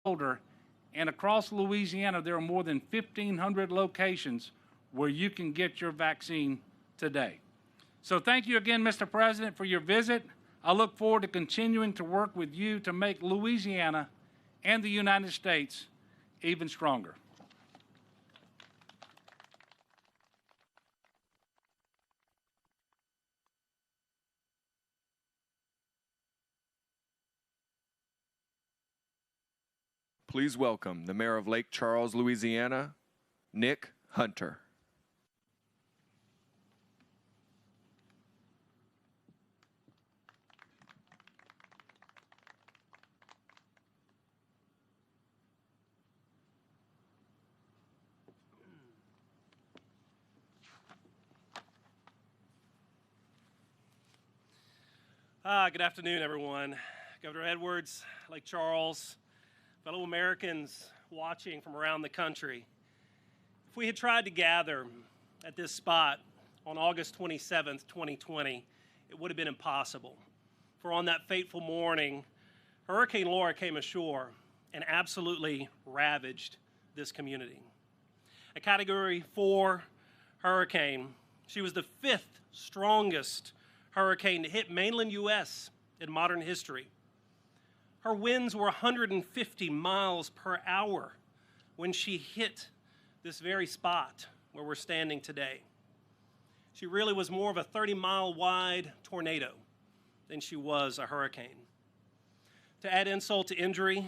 older, and across Louisiana, there are more than 1,500 locations where you can get your vaccine today. So thank you again, Mr. President, for your visit. I look forward to continuing to work with you to make Louisiana and the United States even stronger. Please welcome the Mayor of Lake Charles, Louisiana, Nick Hunter. Good afternoon, everyone. Governor Edwards, Lake Charles, fellow Americans watching from around the country. If we had tried to gather at this spot on August 27th, 2020, it would have been impossible. For on that fateful morning, Hurricane Laura came ashore and absolutely ravaged this community. A Category 4 hurricane, she was the 5th strongest hurricane to hit mainland U.S. in modern history. Her winds were 150 miles per hour when she hit this very spot where we're standing today. She really was more of a 30-mile wide tornado than she was a hurricane. To add insult to injury,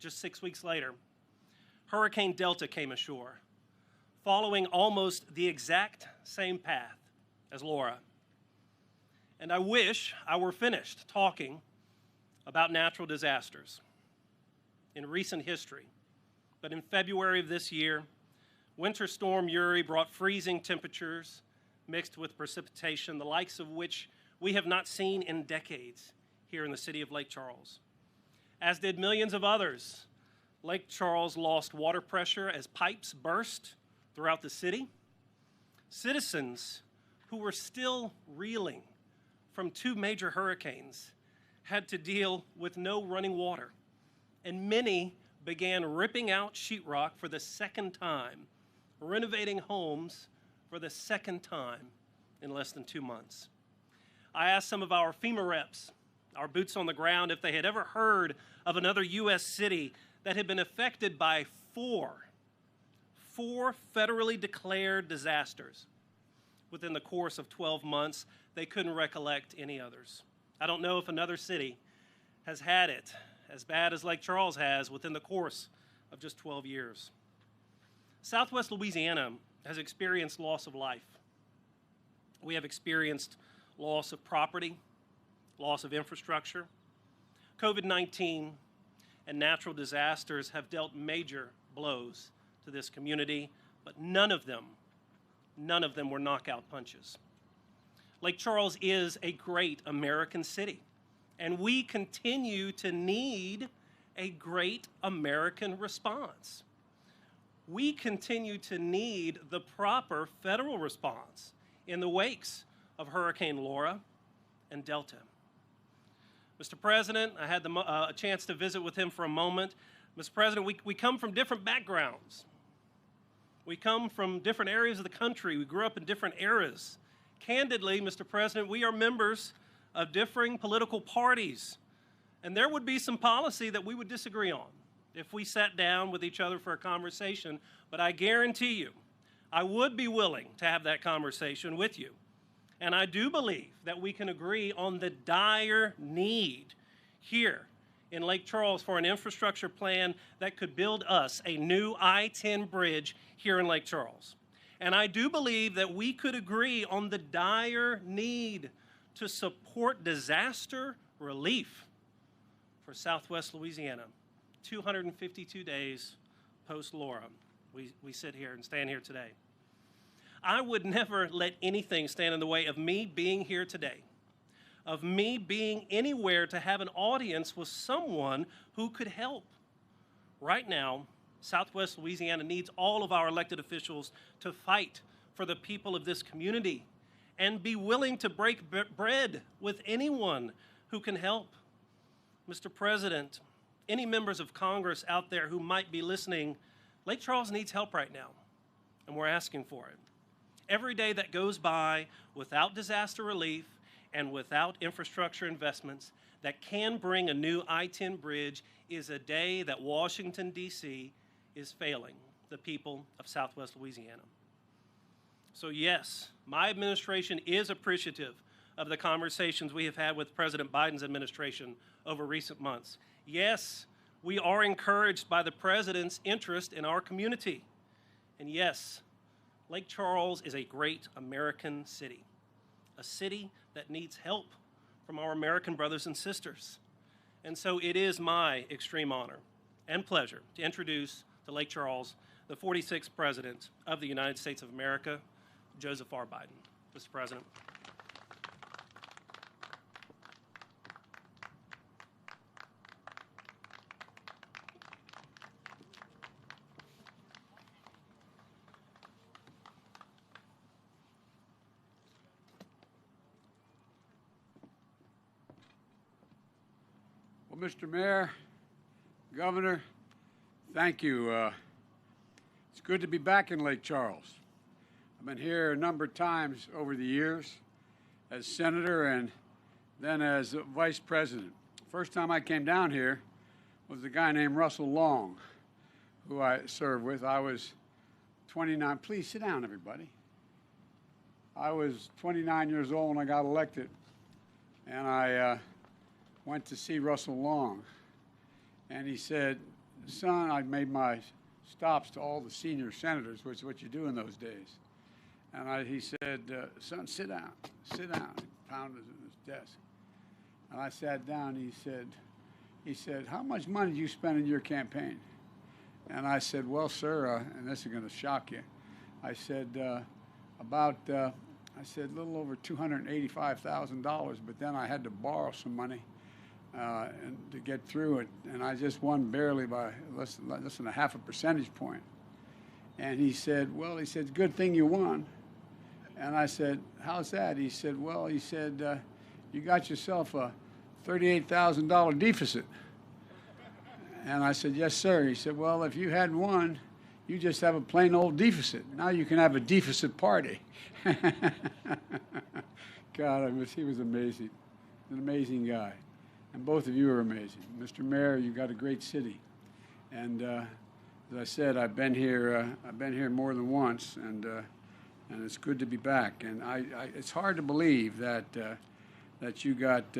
just 6 weeks later, Hurricane Delta came ashore, following almost the exact same path as Laura. And I wish I were finished talking about natural disasters in recent history. But in February of this year, Winter Storm Uri brought freezing temperatures mixed with precipitation, the likes of which we have not seen in decades here in the city of Lake Charles. As did millions of others, Lake Charles lost water pressure as pipes burst throughout the city. Citizens who were still reeling from 2 major hurricanes had to deal with no running water, and many began ripping out sheetrock for the second time, renovating homes for the second time in less than 2 months. I asked some of our FEMA reps, our boots on the ground, if they had ever heard of another U.S. city that had been affected by four federally declared disasters within the course of 12 months. They couldn't recollect any others. I don't know if another city has had it as bad as Lake Charles has within the course of just 12 years. Southwest Louisiana has experienced loss of life. We have experienced loss of property, loss of infrastructure. COVID-19 and natural disasters have dealt major blows to this community, but none of them were knockout punches. Lake Charles is a great American city, and we continue to need a great American response. We continue to need the proper federal response in the wakes of Hurricane Laura and Delta. Mr. President, I had a chance to visit with him for a moment. Mr. President, we come from different backgrounds. We come from different areas of the country. We grew up in different eras. Candidly, Mr. President, we are members of differing political parties, and there would be some policy that we would disagree on if we sat down with each other for a conversation, but I guarantee you, I would be willing to have that conversation with you. And I do believe that we can agree on the dire need here in Lake Charles for an infrastructure plan that could build us a new I-10 bridge here in Lake Charles. And I do believe that we could agree on the dire need to support disaster relief for Southwest Louisiana. 252 days post-Laura, we sit here and stand here today. I would never let anything stand in the way of me being here today, of me being anywhere to have an audience with someone who could help. Right now, Southwest Louisiana needs all of our elected officials to fight for the people of this community and be willing to break bread with anyone who can help. Mr. President, any members of Congress out there who might be listening, Lake Charles needs help right now, and we're asking for it. Every day that goes by without disaster relief and without infrastructure investments that can bring a new I-10 bridge is a day that Washington, D.C. is failing the people of Southwest Louisiana. So yes, my administration is appreciative of the conversations we have had with President Biden's administration over recent months. Yes, we are encouraged by the President's interest in our community. And yes, Lake Charles is a great American city, a city that needs help from our American brothers and sisters. And so it is my extreme honor and pleasure to introduce to Lake Charles the 46th President of the United States of America, Joseph R. Biden. Mr. President. Well, Mr. Mayor, Governor, thank you. It's good to be back in Lake Charles. I've been here a number of times over the years as senator and then as vice president. First time I came down here was a guy named Russell Long, who I served with. I was 29. Please sit down, everybody. I was 29 years old when I got elected, and I went to see Russell Long, and he said, son, I made my stops to all the senior senators, which is what you do in those days. And he said, son, sit down, sit down. He pounded his desk. And I sat down, he said, how much money did you spend in your campaign? And I said, well, sir, and this is going to shock you. I said, a little over $285,000, but then I had to borrow some money and to get through it, and I just won barely by less than a half a percentage point. And he said, good thing you won. And I said, how's that? He said, you got yourself a $38,000 deficit. And I said, yes, sir. He said, well, if you hadn't won, you just have a plain old deficit. Now you can have a deficit party. God, he was amazing, an amazing guy. And both of you are amazing. Mr. Mayor, you've got a great city. And as I said, I've been here more than once, and it's good to be back. And it's hard to believe that you got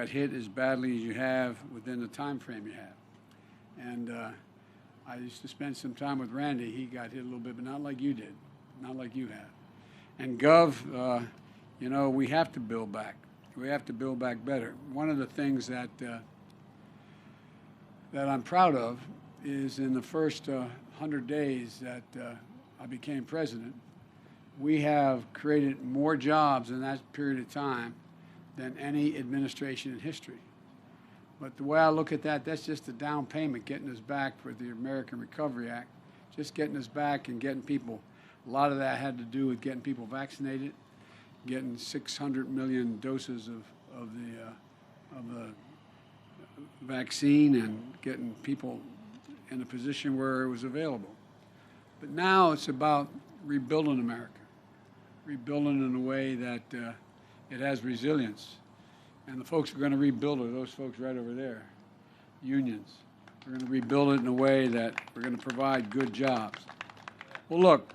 hit as badly as you have within the time frame you have. And I used to spend some time with Randy. He got hit a little bit, but not like you did, not like you have. And Gov, we have to build back. We have to build back better. One of the things that I'm proud of is in the first 100 days that I became president, we have created more jobs in that period of time than any administration in history. But the way I look at that, that's just a down payment getting us back for the American Recovery Act, just getting us back and getting people. A lot of that had to do with getting people vaccinated, getting 600 million doses of the vaccine and getting people in a position where it was available. But now it's about rebuilding America, rebuilding in a way that it has resilience. And the folks who are going to rebuild it, those folks right over there, unions. We're going to rebuild it in a way that we're going to provide good jobs. Well, look,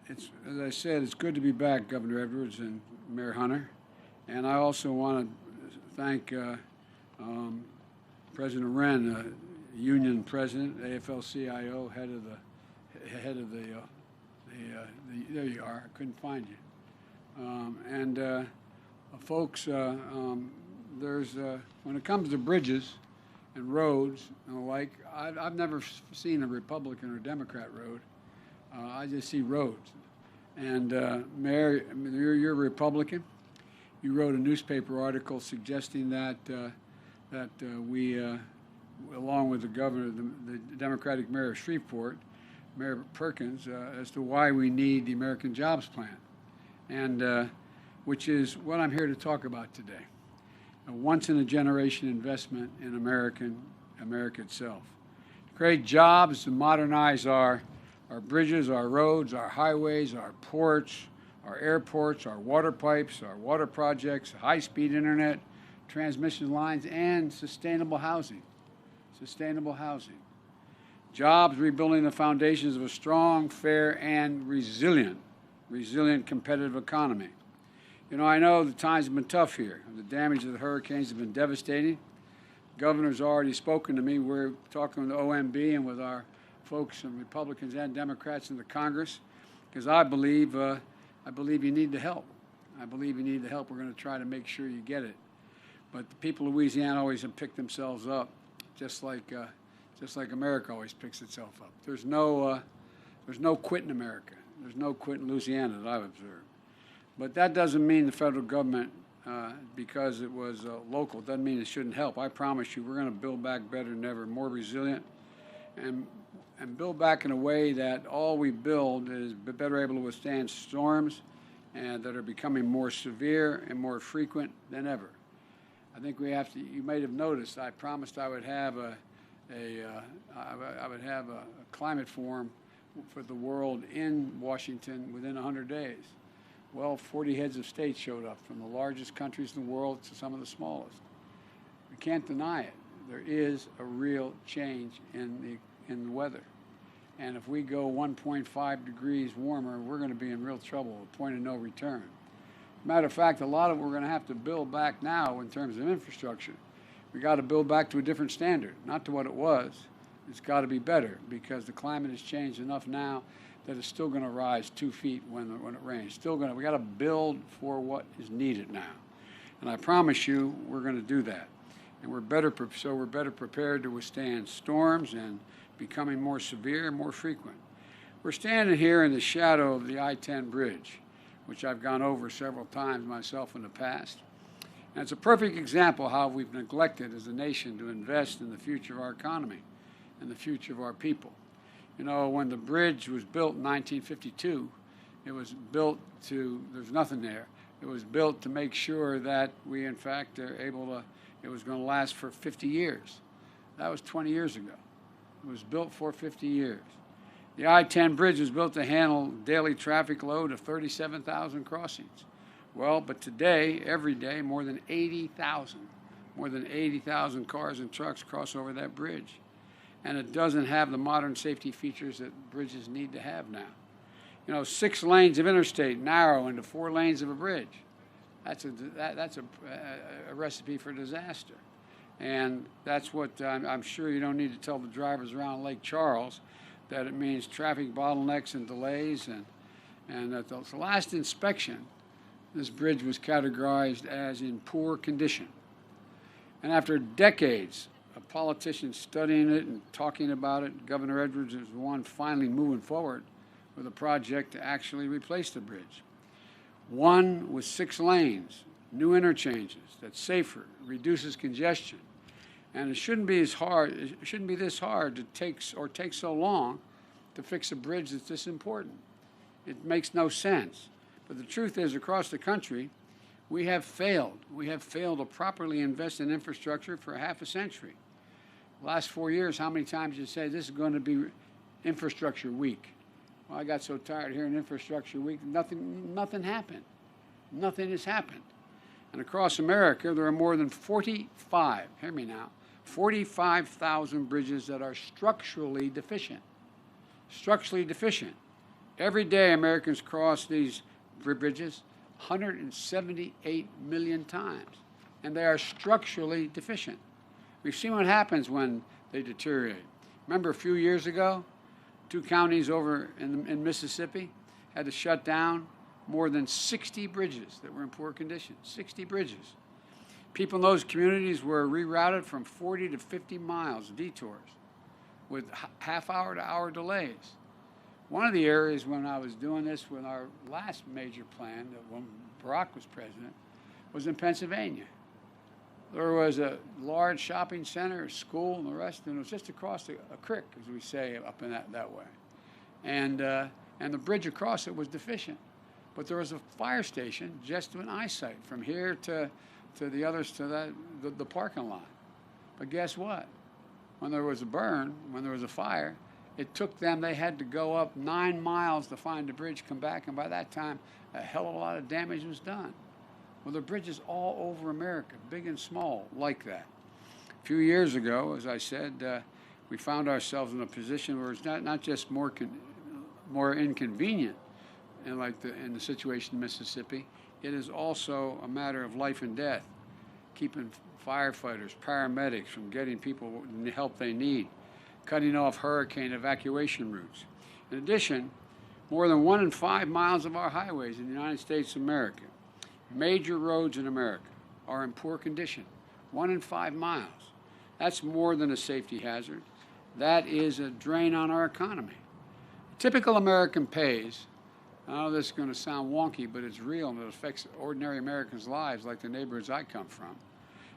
as I said, it's good to be back, Governor Edwards and Mayor Hunter. And I also want to thank President Wren, union president, AFL-CIO, head of the there you are. I couldn't find you. Folks, there's when it comes to bridges and roads and the like, I've never seen a Republican or Democrat road. I just see roads. And Mayor, you're a Republican. You wrote a newspaper article suggesting that we, along with the governor, the Democratic mayor of Shreveport, Mayor Perkins, as to why we need the American Jobs Plan, and which is what I'm here to talk about today. a once-in-a-generation investment in America itself. To create jobs, to modernize our bridges, our roads, our highways, our ports, our airports, our water pipes, our water projects, high-speed internet, transmission lines, and sustainable housing. Sustainable housing. Jobs, rebuilding the foundations of a strong, fair, and resilient competitive economy. You know, I know the times have been tough here. The damage of the hurricanes has been devastating. The governor's already spoken to me. We're talking with the OMB and with our folks and Republicans and Democrats in the Congress, because I believe you need the help. I believe you need the help. We're going to try to make sure you get it. But the people of Louisiana always have picked themselves up, just like America always picks itself up. There's no quit in America. There's no quit in Louisiana that I've observed. But that doesn't mean the federal government, because it was local, doesn't mean it shouldn't help. I promise you, we're going to build back better than ever, more resilient, and build back in a way that all we build is better able to withstand storms and that are becoming more severe and more frequent than ever. I think we have to. You might have noticed I promised I would have a climate forum for the world in Washington within 100 days. Well, 40 heads of state showed up, from the largest countries in the world to some of the smallest. We can't deny it. There is a real change in the weather. And if we go 1.5 degrees warmer, we're going to be in real trouble, a point of no return. Matter of fact, a lot of it we're going to have to build back now in terms of infrastructure. We got to build back to a different standard, not to what it was. It's got to be better, because the climate has changed enough now that it's still going to rise 2 feet when it rains. We got to build for what is needed now. And I promise you, we're going to do that. And we're better prepared to withstand storms and becoming more severe and more frequent. We're standing here in the shadow of the I-10 bridge, which I've gone over several times myself in the past. And it's a perfect example of how we've neglected as a nation to invest in the future of our economy and the future of our people. You know, when the bridge was built in 1952, it was built there's nothing there. It was built to make sure that we, in fact, are able to, it was going to last for 50 years. That was 20 years ago. It was built for 50 years. The I-10 bridge was built to handle daily traffic load of 37,000 crossings. Well, but today, every day, more than 80,000 cars and trucks cross over that bridge. And it doesn't have the modern safety features that bridges need to have now. You know, 6 lanes of interstate narrow into 4 lanes of a bridge. That's a recipe for disaster. And that's what I'm sure you don't need to tell the drivers around Lake Charles, that it means traffic bottlenecks and delays. And at the last inspection, this bridge was categorized as in poor condition. And after decades of politicians studying it and talking about it, Governor Edwards is the one finally moving forward with a project to actually replace the bridge. One with 6 lanes, new interchanges, that's safer, reduces congestion. And it shouldn't be this hard to take so long to fix a bridge that's this important. It makes no sense. But the truth is, across the country, we have failed. We have failed to properly invest in infrastructure for half a century. The last 4 years, how many times did you say this is going to be infrastructure week? Well, I got so tired of hearing infrastructure week. Nothing happened. Nothing has happened. And across America, there are more than 45,000 bridges that are structurally deficient. Structurally deficient. Every day, Americans cross these bridges 178 million times, and they are structurally deficient. We've seen what happens when they deteriorate. Remember a few years ago, 2 counties over in Mississippi had to shut down more than 60 bridges that were in poor condition. 60 bridges. People in those communities were rerouted from 40 to 50 miles, detours, with half-hour to hour delays. One of the areas when I was doing this with our last major plan, when Barack was president, was in Pennsylvania. There was a large shopping center, a school, and the rest, and it was just across a creek, as we say up in that way. And the bridge across it was deficient. But there was a fire station just to an eyesight from here to to the others to the parking lot. But guess what? When there was a burn, when there was a fire, it took them, they had to go up 9 miles to find the bridge, come back, and by that time, a hell of a lot of damage was done. Well, there are bridges all over America, big and small, like that. A few years ago, as I said, we found ourselves in a position where it's not just more inconvenient, and in the situation in Mississippi, it is also a matter of life and death, keeping firefighters, paramedics from getting people the help they need, cutting off hurricane evacuation routes. In addition, more than 1 in 5 miles of our highways in the United States of America, major roads in America, are in poor condition. 1 in 5 miles. That's more than a safety hazard. That is a drain on our economy. Typical American pays, I know this is going to sound wonky, but it's real and it affects ordinary Americans' lives like the neighborhoods I come from.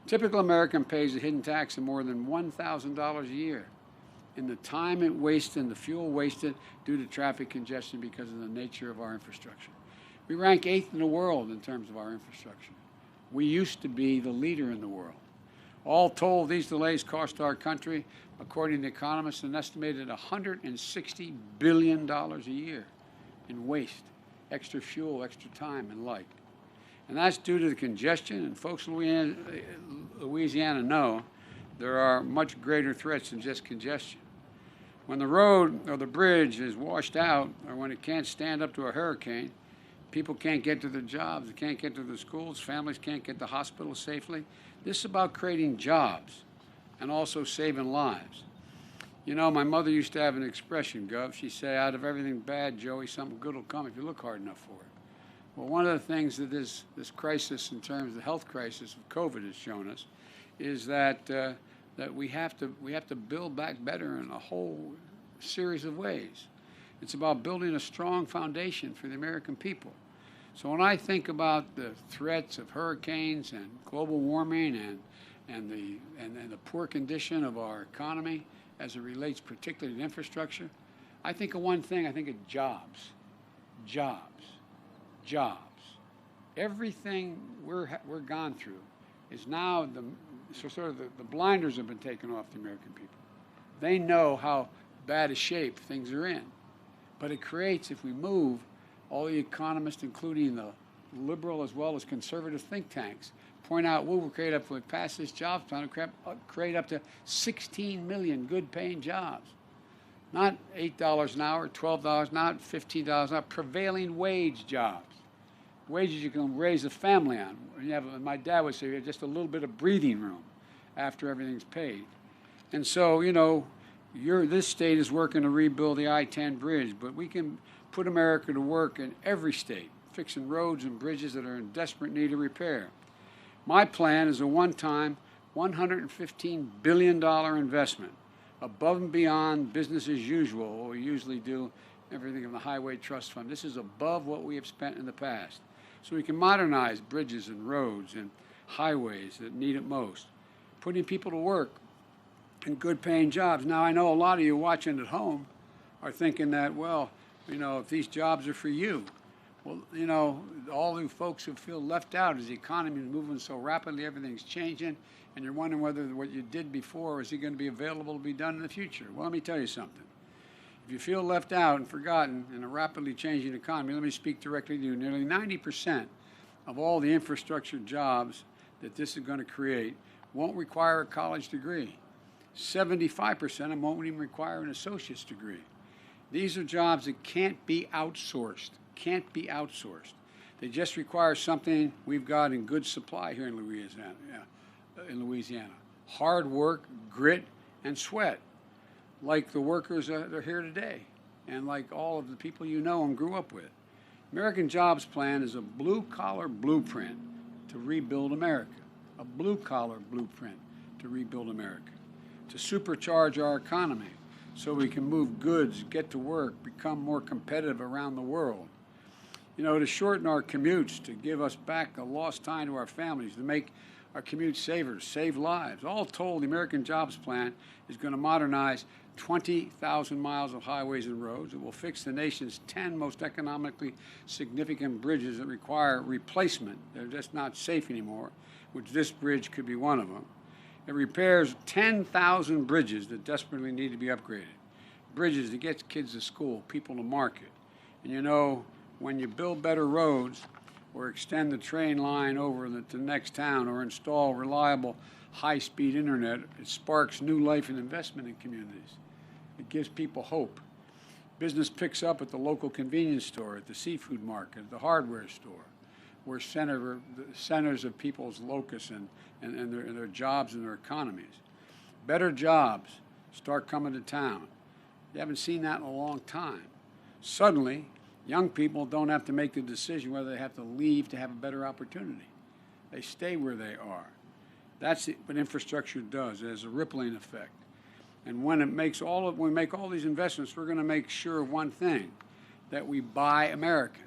Typical American pays a hidden tax of more than $1,000 a year in the time it wasted and the fuel wasted due to traffic congestion because of the nature of our infrastructure. We rank 8th in the world in terms of our infrastructure. We used to be the leader in the world. All told, these delays cost our country, according to economists, an estimated $160 billion a year in waste, extra fuel, extra time, and like. And that's due to the congestion, and folks in Louisiana know there are much greater threats than just congestion. When the road or the bridge is washed out, or when it can't stand up to a hurricane, people can't get to their jobs, they can't get to their schools, families can't get to hospitals safely. This is about creating jobs and also saving lives. You know, my mother used to have an expression, Gov. She'd say, out of everything bad, Joey, something good will come if you look hard enough for it. Well, one of the things that this crisis, in terms of the health crisis of COVID, has shown us is that that we have to build back better in a whole series of ways. It's about building a strong foundation for the American people. So when I think about the threats of hurricanes and global warming and the poor condition of our economy as it relates particularly to infrastructure, I think of one thing. I think of jobs, jobs, jobs. Everything we're gone through is now the blinders have been taken off the American people. They know how bad a shape things are in. But it creates, if we move, all the economists, including the liberal as well as conservative think tanks, point out we'll pass this jobs plan to create up to 16 million good-paying jobs. Not $8 an hour, $12 an hour, $15 an hour, prevailing wage jobs. Wages you can raise a family on. My dad would say you have just a little bit of breathing room after everything's paid. And so, you know, this state is working to rebuild the I-10 bridge, but we can put America to work in every state, fixing roads and bridges that are in desperate need of repair. My plan is a one-time $115 billion investment above and beyond business as usual, what we usually do, everything in the Highway Trust Fund. This is above what we have spent in the past. So we can modernize bridges and roads and highways that need it most, putting people to work in good-paying jobs. Now, I know a lot of you watching at home are thinking that, well, you know, if these jobs are for you, well, you know, all you folks who feel left out as the economy is moving so rapidly, everything's changing, and you're wondering whether what you did before is going to be available to be done in the future. Well, let me tell you something. If you feel left out and forgotten in a rapidly changing economy, let me speak directly to you. Nearly 90% of all the infrastructure jobs that this is going to create won't require a college degree. 75% of them won't even require an associate's degree. These are jobs that can't be outsourced, can't be outsourced. They just require something we've got in good supply here in Louisiana. Hard work, grit, and sweat, like the workers that are here today, and like all of the people you know and grew up with. American Jobs Plan is a blue-collar blueprint to rebuild America, a blue-collar blueprint to rebuild America, to supercharge our economy so we can move goods, get to work, become more competitive around the world. You know, to shorten our commutes, to give us back a lost time to our families, to make our commute savers, save lives. All told, the American Jobs Plan is going to modernize 20,000 miles of highways and roads. It will fix the nation's 10 most economically significant bridges that require replacement. They're just not safe anymore, which this bridge could be one of them. It repairs 10,000 bridges that desperately need to be upgraded. Bridges that get kids to school, people to market. And you know, when you build better roads, or extend the train line over to the next town, or install reliable high-speed internet, it sparks new life and investment in communities. It gives people hope. Business picks up at the local convenience store, at the seafood market, at the hardware store, where centers of people's locus and their jobs and their economies. Better jobs start coming to town. You haven't seen that in a long time. Suddenly, young people don't have to make the decision whether they have to leave to have a better opportunity. They stay where they are. That's what infrastructure does. It has a rippling effect. And when we make all these investments, we're going to make sure of one thing, that we buy American.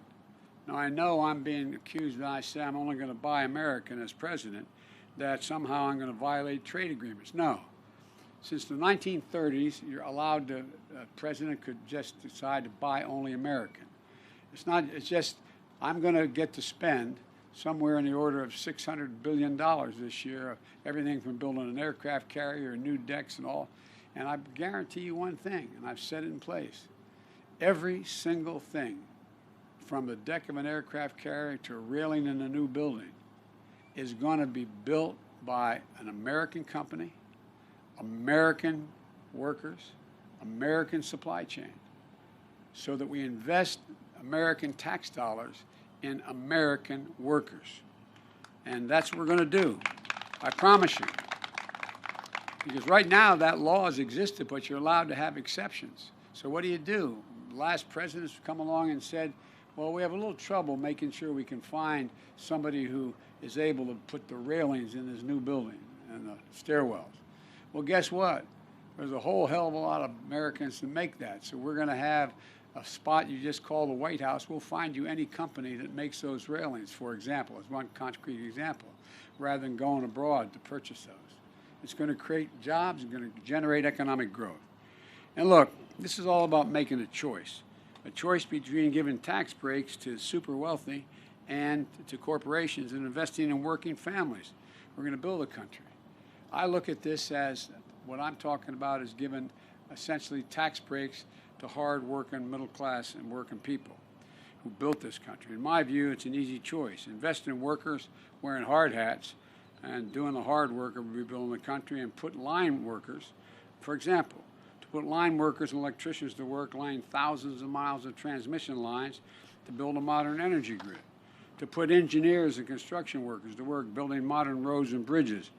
Now, I know I'm being accused when I say I'm only going to buy American as president, that somehow I'm going to violate trade agreements. No. Since the 1930s, you're allowed to, president could just decide to buy only American. It's just, I'm going to get to spend somewhere in the order of $600 billion this year, everything from building an aircraft carrier, new decks and all. And I guarantee you one thing, and I've set it in place. Every single thing, from the deck of an aircraft carrier to a railing in a new building, is going to be built by an American company, American workers, American supply chain, so that we invest American tax dollars in American workers. And that's what we're going to do. I promise you. Because right now that law has existed, but you're allowed to have exceptions. So what do? The last presidents come along and said, well, we have a little trouble making sure we can find somebody who is able to put the railings in this new building and the stairwells. Well, guess what? There's a whole hell of a lot of Americans to make that. So we're going to have a spot you just call the White House. We'll find you any company that makes those railings, for example, as one concrete example, rather than going abroad to purchase those. It's going to create jobs, it's going to generate economic growth. And look, this is all about making a choice between giving tax breaks to super wealthy and to corporations and investing in working families. We're going to build a country. I look at this as what I'm talking about is giving essentially tax breaks to hard-working, middle-class, and working people who built this country. In my view, it's an easy choice. Invest in workers wearing hard hats and doing the hard work of rebuilding the country, and put line workers, for example, to put line workers and electricians to work laying thousands of miles of transmission lines to build a modern energy grid, to put engineers and construction workers to work building modern roads and bridges,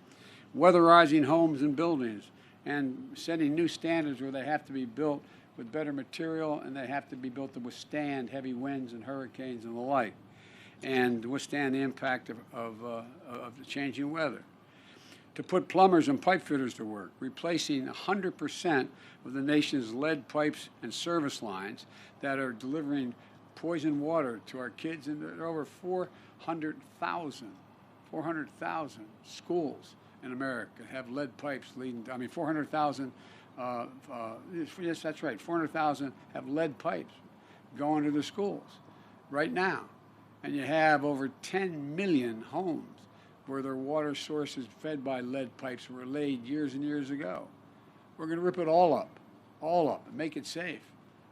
weatherizing homes and buildings, and setting new standards where they have to be built with better material and they have to be built to withstand heavy winds and hurricanes and the like, and withstand the impact of the changing weather. To put plumbers and pipe fitters to work, replacing 100% of the nation's lead pipes and service lines that are delivering poison water to our kids. And there are over 400,000 schools in America have lead pipes leading, 400,000, yes, that's right, 400,000 have lead pipes going to the schools right now. And you have over 10 million homes where their water source is fed by lead pipes that were laid years and years ago. We're going to rip it all up, and make it safe,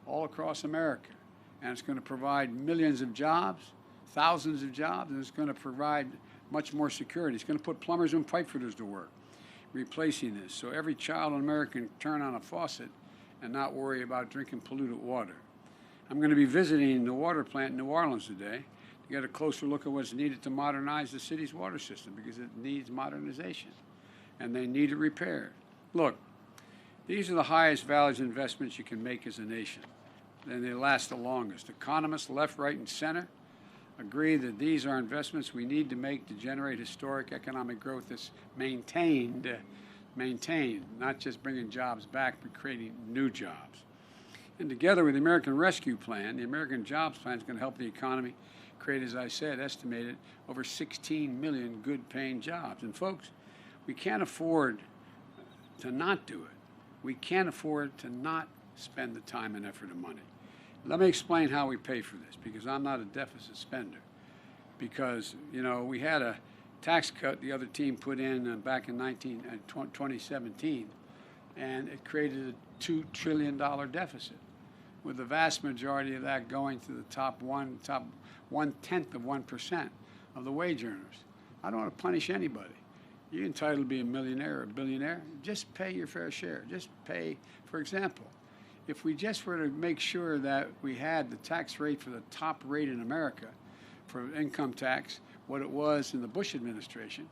all across America. And it's going to provide millions of jobs, thousands of jobs, and it's going to provide much more security. It's going to put plumbers and pipe fitters to work, replacing this, so every child in America can turn on a faucet and not worry about drinking polluted water. I'm going to be visiting the water plant in New Orleans today to get a closer look at what's needed to modernize the city's water system, because it needs modernization and they need it repaired. Look, these are the highest values investments you can make as a nation, and they last the longest. Economists, left, right, and center, agree that these are investments we need to make to generate historic economic growth that's maintained, not just bringing jobs back, but creating new jobs. And together with the American Rescue Plan, the American Jobs Plan is going to help the economy create, as I said, estimated over 16 million good-paying jobs. And folks, we can't afford to not do it. We can't afford to not spend the time and effort and money. Let me explain how we pay for this, because I'm not a deficit spender. Because, you know, we had a tax cut the other team put in back in 2017, and it created a $2 trillion deficit, with the vast majority of that going to the top 1/10 of 1% of the wage earners. I don't want to punish anybody. You're entitled to be a millionaire or a billionaire. Just pay your fair share. Just pay. For example, if we just were to make sure that we had the tax rate for the top rate in America for income tax, what it was in the Bush administration,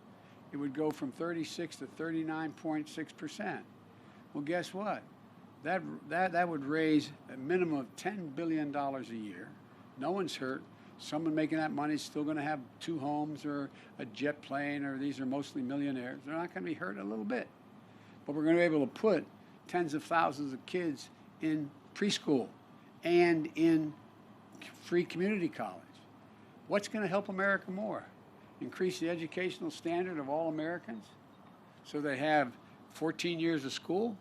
it would go from 36 to 39.6%. Well, guess what? That would raise a minimum of $10 billion a year. No one's hurt. Someone making that money is still going to have 2 homes or a jet plane, or these are mostly millionaires. They're not going to be hurt a little bit. But we're going to be able to put tens of thousands of kids in preschool and in free community college. What's going to help America more? Increase the educational standard of all Americans so they have 14 years of school,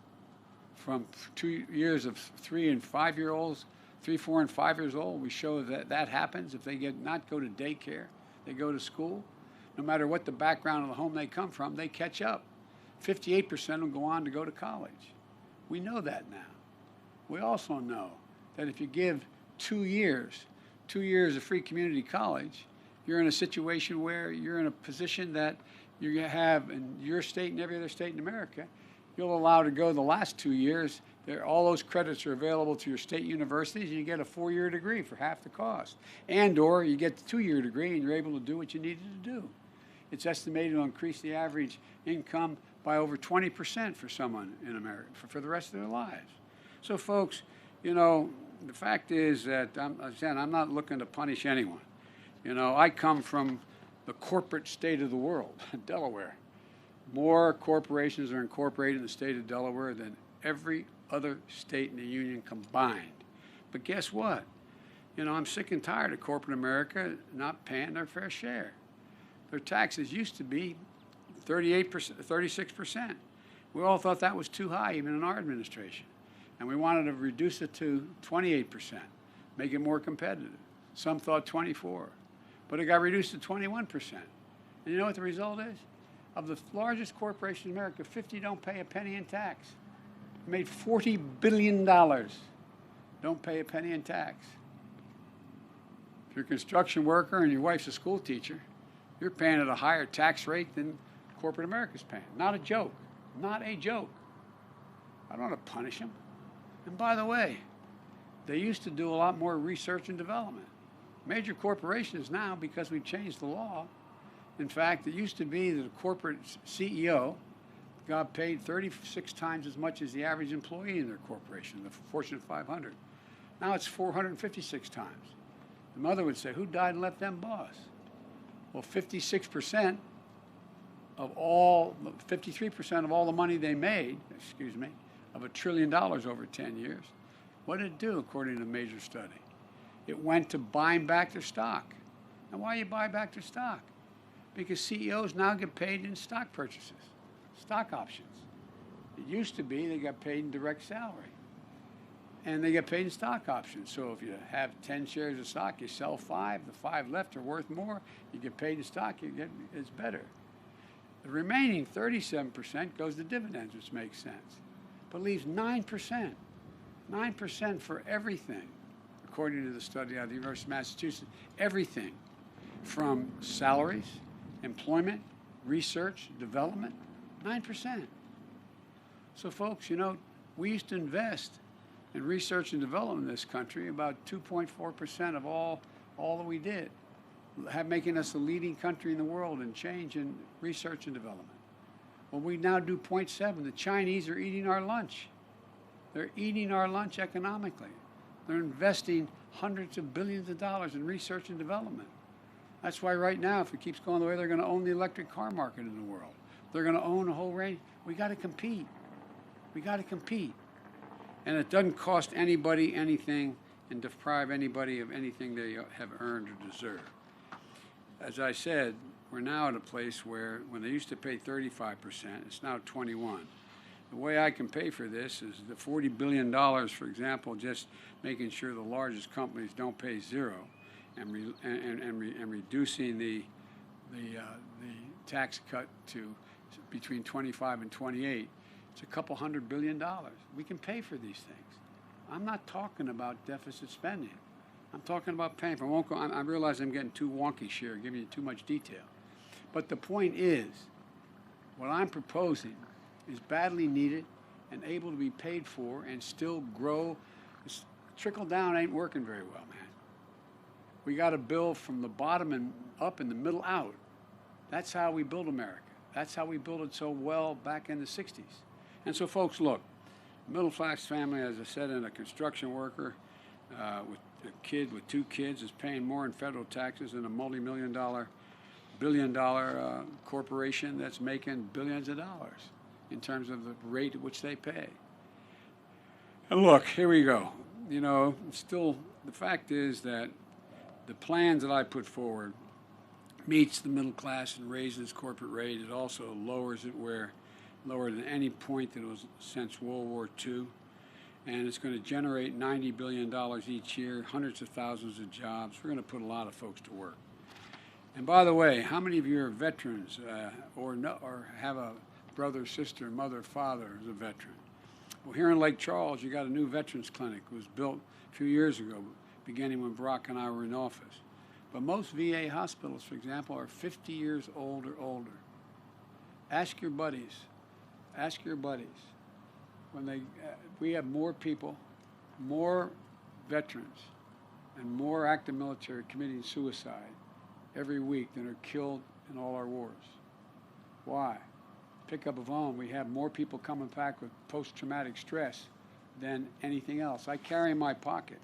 from 2 years of 3 and 5 year olds, 3, 4, and 5 years old. We show that that happens if they not go to daycare, they go to school. No matter what the background of the home they come from, they catch up. 58% will go on to go to college. We know that now. We also know that if you give 2 years of free community college, you're in a situation where you're in a position that you have in your state and every other state in America. You'll allow to go the last 2 years. All those credits are available to your state universities, and you get a 4-year degree for half the cost. And/or you get the 2-year degree, and you're able to do what you needed to do. It's estimated to increase the average income by over 20% for someone in America for the rest of their lives. So, folks, you know, the fact is that I'm not looking to punish anyone. You know, I come from the corporate state of the world, Delaware. More corporations are incorporated in the state of Delaware than every other state in the union combined. But guess what? You know, I'm sick and tired of corporate America not paying their fair share. Their taxes used to be 38%, 36%. We all thought that was too high, even in our administration. And we wanted to reduce it to 28%, make it more competitive. Some thought 24%. But it got reduced to 21%. And you know what the result is? Of the largest corporation in America, 50 don't pay a penny in tax. Made $40 billion. Don't pay a penny in tax. If you're a construction worker and your wife's a school teacher, you're paying at a higher tax rate than corporate America's paying. Not a joke. Not a joke. I don't want to punish them. And by the way, they used to do a lot more research and development. Major corporations now, because we've changed the law, in fact, it used to be that a corporate CEO got paid 36 times as much as the average employee in their corporation, the Fortune 500. Now it's 456 times. The mother would say, who died and left them boss? Well, 53% of all the money they made, of $1 trillion over 10 years, what did it do according to a major study? It went to buying back their stock. And why you buy back their stock? Because CEOs now get paid in stock purchases, stock options. It used to be they got paid in direct salary. And they get paid in stock options. So if you have 10 shares of stock, you sell 5, the 5 left are worth more, you get paid in stock, it's better. The remaining 37% goes to dividends, which makes sense, but leaves 9%. 9% for everything, according to the study out of the University of Massachusetts. Everything from salaries, employment, research, development, 9%. So folks, you know, we used to invest in research and development in this country, about 2.4% of all that we did, making us the leading country in the world in change in research and development. Well, we now do 0.7. The Chinese are eating our lunch. They're eating our lunch economically. They're investing hundreds of billions of dollars in research and development. That's why right now, if it keeps going the way, they're going to own the electric car market in the world. They're going to own a whole range. We got to compete. We got to compete. And it doesn't cost anybody anything and deprive anybody of anything they have earned or deserve. as I said, we're now at a place where when they used to pay 35%, it's now 21. The way I can pay for this is the $40 billion, for example, just making sure the largest companies don't pay zero, and reducing the tax cut to between 25 and 28. It's a couple $100 billion. We can pay for these things. I'm not talking about deficit spending. I'm talking about paying for. I realize I'm getting too wonky here, giving you too much detail. But the point is, what I'm proposing is badly needed and able to be paid for and still grow. Trickle down ain't working very well, man. We got to build from the bottom and up and the middle out. That's how we build America. That's how we built it so well back in the 60s. And so, folks, look, a middle-class family, as I said, and a construction worker with a kid with 2 kids is paying more in federal taxes than a multi-million-dollar, billion-dollar corporation that's making billions of dollars in terms of the rate at which they pay. And look, here we go. You know, still, the fact is that the plans that I put forward meets the middle class and raises corporate rate. It also lowers it lower than any point that it was since World War II. And it's going to generate $90 billion each year, hundreds of thousands of jobs. We're going to put a lot of folks to work. And by the way, how many of you are veterans or have a brother, sister, mother, father as a veteran? Well, here in Lake Charles, you got a new veterans clinic. It was built a few years ago, beginning when Barack and I were in office. But most VA hospitals, for example, are 50 years old or older. Ask your buddies. Ask your buddies. When we have more people, more veterans, and more active military committing suicide every week than are killed in all our wars. Why? Pick up a phone. We have more people coming back with post-traumatic stress than anything else. I carry in my pocket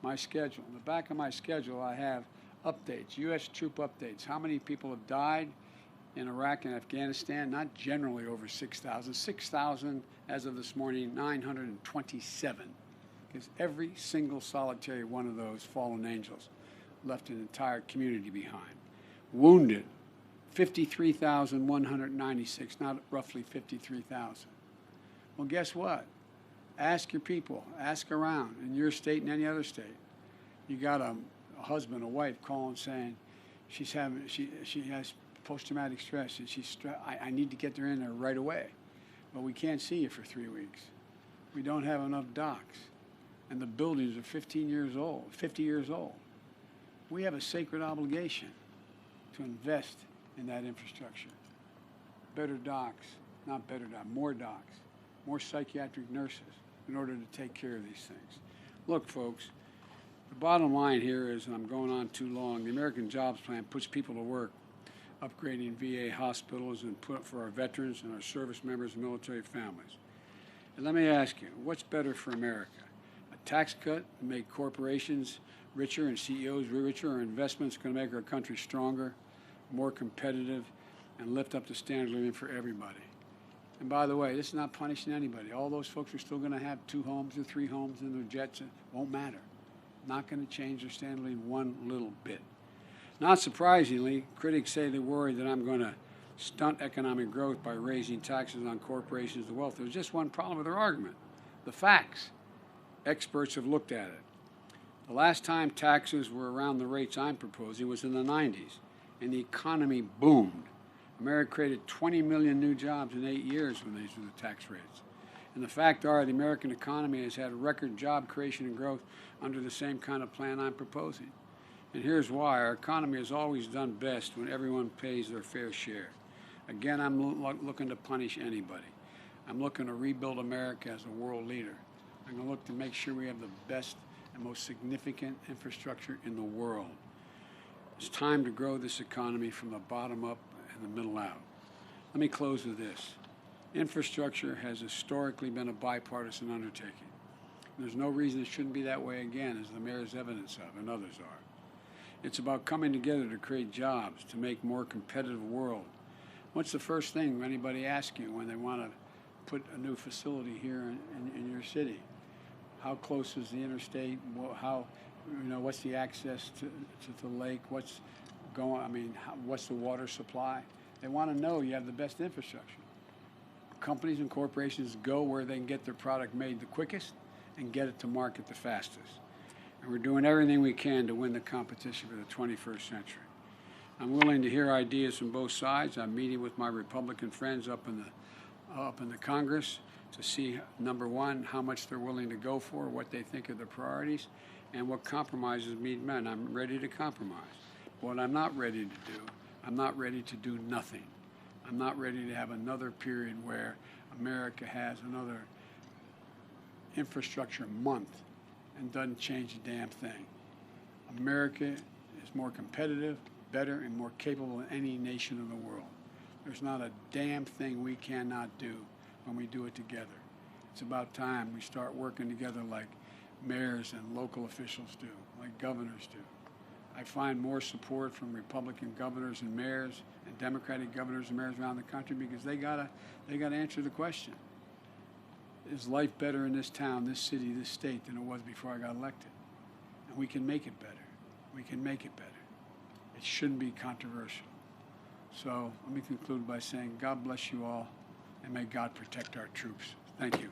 my schedule. In the back of my schedule, I have updates, U.S. troop updates. How many people have died in Iraq and Afghanistan? Not generally over 6,000. 6,000 as of this morning, 927. Because every single solitary one of those fallen angels left an entire community behind. Wounded, 53,196, not roughly 53,000. Well, guess what? Ask your people, ask around in your state and any other state. You got a husband, a wife calling saying she has post-traumatic stress and I need to get her in there right away. But we can't see you for 3 weeks. We don't have enough docs. And the buildings are 50 years old. We have a sacred obligation to invest in that infrastructure. Better docs, not better docs, more docs, more psychiatric nurses in order to take care of these things. Look, folks, the bottom line here is, and I'm going on too long, the American Jobs Plan puts people to work upgrading VA hospitals and put for our veterans and our service members and military families. And let me ask you, what's better for America? A tax cut to make corporations richer and CEOs richer, or investments going to make our country stronger, more competitive, and lift up the standard of living for everybody? And by the way, this is not punishing anybody. All those folks are still going to have 2 homes or 3 homes in their jets. It won't matter. Not going to change their standard of living one little bit. Not surprisingly, critics say they worry that I'm going to stunt economic growth by raising taxes on corporations and wealth. There's just one problem with their argument: the facts. Experts have looked at it. The last time taxes were around the rates I'm proposing was in the 90s, and the economy boomed. America created 20 million new jobs in 8 years when these were the tax rates. And the fact are, the American economy has had record job creation and growth under the same kind of plan I'm proposing. And here's why. Our economy has always done best when everyone pays their fair share. Again, I'm looking to punish anybody. I'm looking to rebuild America as a world leader. I'm going to look to make sure we have the best and most significant infrastructure in the world. It's time to grow this economy from the bottom up and the middle out. Let me close with this. Infrastructure has historically been a bipartisan undertaking. There's no reason it shouldn't be that way again, as the mayor's evidence of, and others are. It's about coming together to create jobs, to make a more competitive world. What's the first thing anybody asks you when they want to put a new facility here in your city? How close is the interstate? What's the access to the lake? What's going, I mean, what's the water supply? They want to know you have the best infrastructure. Companies and corporations go where they can get their product made the quickest and get it to market the fastest. And we're doing everything we can to win the competition for the 21st century. I'm willing to hear ideas from both sides. I'm meeting with my Republican friends up in the Congress to see, number one, how much they're willing to go for, what they think are the priorities, and what compromises meet men. I'm ready to compromise. But what I'm not ready to do, I'm not ready to do nothing. I'm not ready to have another period where America has another infrastructure month and doesn't change a damn thing. America is more competitive, better, and more capable than any nation in the world. There's not a damn thing we cannot do when we do it together. It's about time we start working together like mayors and local officials do, like governors do. I find more support from Republican governors and mayors and Democratic governors and mayors around the country because they gotta answer the question. Is life better in this town, this city, this state than it was before I got elected? And we can make it better. We can make it better. It shouldn't be controversial. So let me conclude by saying God bless you all and may God protect our troops. Thank you.